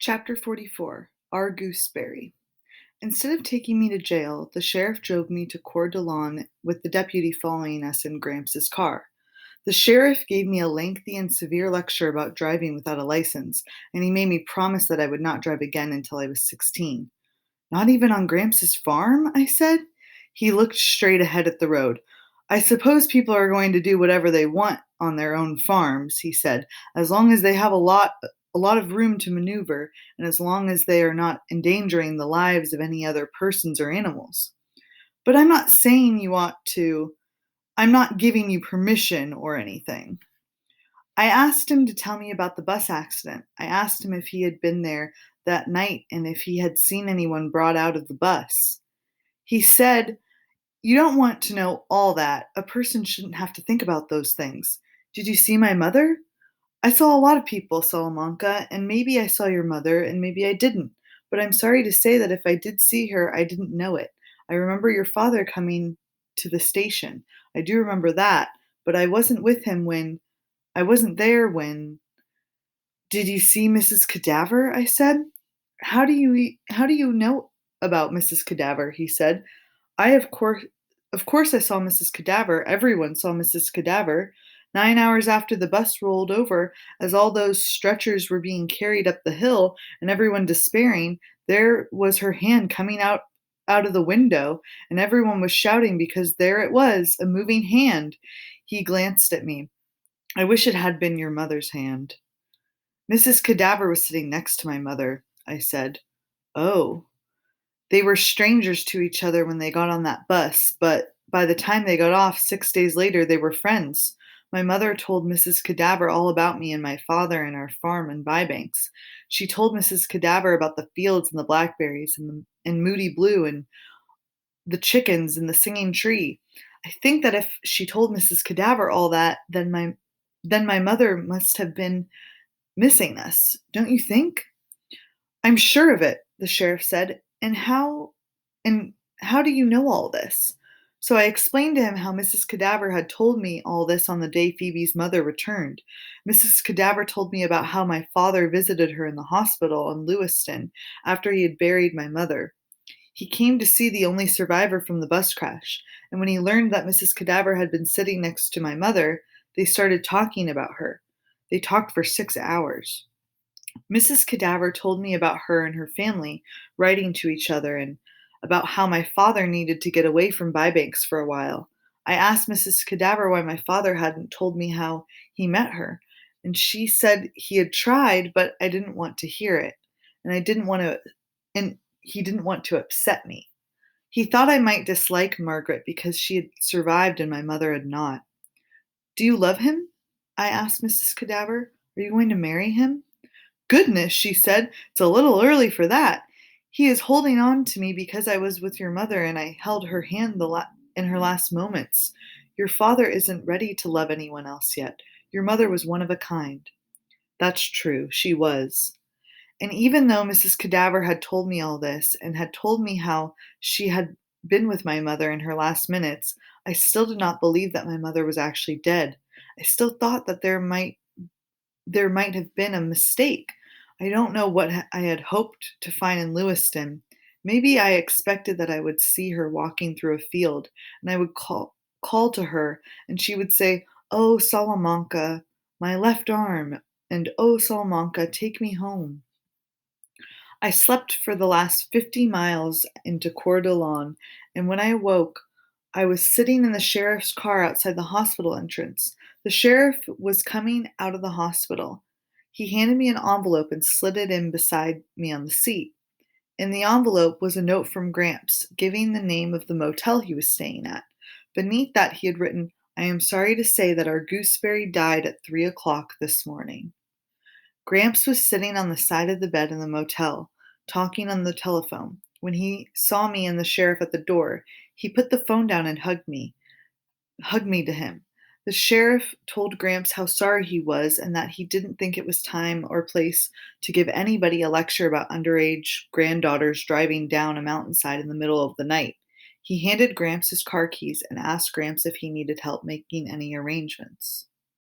Chapter 44 Our Gooseberry. Instead of taking me to jail, the sheriff drove me to Coeur d'Alene with the deputy following us in Gramps' car. The sheriff gave me a lengthy and severe lecture about driving without a license, and he made me promise that I would not drive again until I was 16. Not even on Gramps' farm? I said. He looked straight ahead at the road. I suppose people are going to do whatever they want on their own farms, he said, as long as they have a lot of room to maneuver, and as long as they are not endangering the lives of any other persons or animals. But I'm not saying you ought to. I'm not giving you permission or anything. I asked him to tell me about the bus accident. I asked him if he had been there that night and if he had seen anyone brought out of the bus. He said, "You don't want to know all that. A person shouldn't have to think about those things. Did you see my mother?" "I saw a lot of people, Salamanca, and maybe I saw your mother, and maybe I didn't. But I'm sorry to say that if I did see her, I didn't know it. I remember your father coming to the station. I do remember that, but I wasn't there when. Did you see Mrs. Cadaver?" I said. How do you know about Mrs. Cadaver?" he said. I of course I saw Mrs. Cadaver. Everyone saw Mrs. Cadaver. 9 hours after the bus rolled over, as all those stretchers were being carried up the hill and everyone despairing, there was her hand coming out of the window, and everyone was shouting because there it was, a moving hand. He glanced at me. "I wish it had been your mother's hand." "Mrs. Cadaver was sitting next to my mother," I said. "Oh." They were strangers to each other when they got on that bus, but by the time they got off 6 days later, they were friends. My mother told Mrs. Cadaver all about me and my father and our farm in Bybanks. She told Mrs. Cadaver about the fields and the blackberries and Moody Blue and the chickens and the singing tree. I think that if she told Mrs. Cadaver all that, then my mother must have been missing us. Don't you think? "I'm sure of it," the sheriff said. "And how do you know all this?" So I explained to him how Mrs. Cadaver had told me all this on the day Phoebe's mother returned. Mrs. Cadaver told me about how my father visited her in the hospital in Lewiston after he had buried my mother. He came to see the only survivor from the bus crash, and when he learned that Mrs. Cadaver had been sitting next to my mother, they started talking about her. They talked for 6 hours. Mrs. Cadaver told me about her and her family writing to each other and about how my father needed to get away from Bybanks for a while. I asked Mrs. Cadaver why my father hadn't told me how he met her, and she said he had tried, but I didn't want to hear it, and I didn't want to, and he didn't want to upset me. He thought I might dislike Margaret because she had survived and my mother had not. "Do you love him?" I asked Mrs. Cadaver. "Are you going to marry him?" "Goodness," she said, "it's a little early for that. He is holding on to me because I was with your mother and I held her hand in her last moments. Your father isn't ready to love anyone else yet. Your mother was one of a kind." That's true, she was. And even though Mrs. Cadaver had told me all this and had told me how she had been with my mother in her last minutes, I still did not believe that my mother was actually dead. I still thought that there might have been a mistake. I don't know what I had hoped to find in Lewiston. Maybe I expected that I would see her walking through a field, and I would call to her, and she would say, "Oh, Salamanca, my left arm," and "Oh, Salamanca, take me home." I slept for the last 50 miles into Coeur d'Alene, and when I awoke, I was sitting in the sheriff's car outside the hospital entrance. The sheriff was coming out of the hospital. He handed me an envelope and slid it in beside me on the seat. In the envelope was a note from Gramps, giving the name of the motel he was staying at. Beneath that, he had written, "I am sorry to say that our gooseberry died at 3 o'clock this morning." Gramps was sitting on the side of the bed in the motel, talking on the telephone. When he saw me and the sheriff at the door, he put the phone down and hugged me to him. The sheriff told Gramps how sorry he was and that he didn't think it was time or place to give anybody a lecture about underage granddaughters driving down a mountainside in the middle of the night. He handed Gramps his car keys and asked Gramps if he needed help making any arrangements.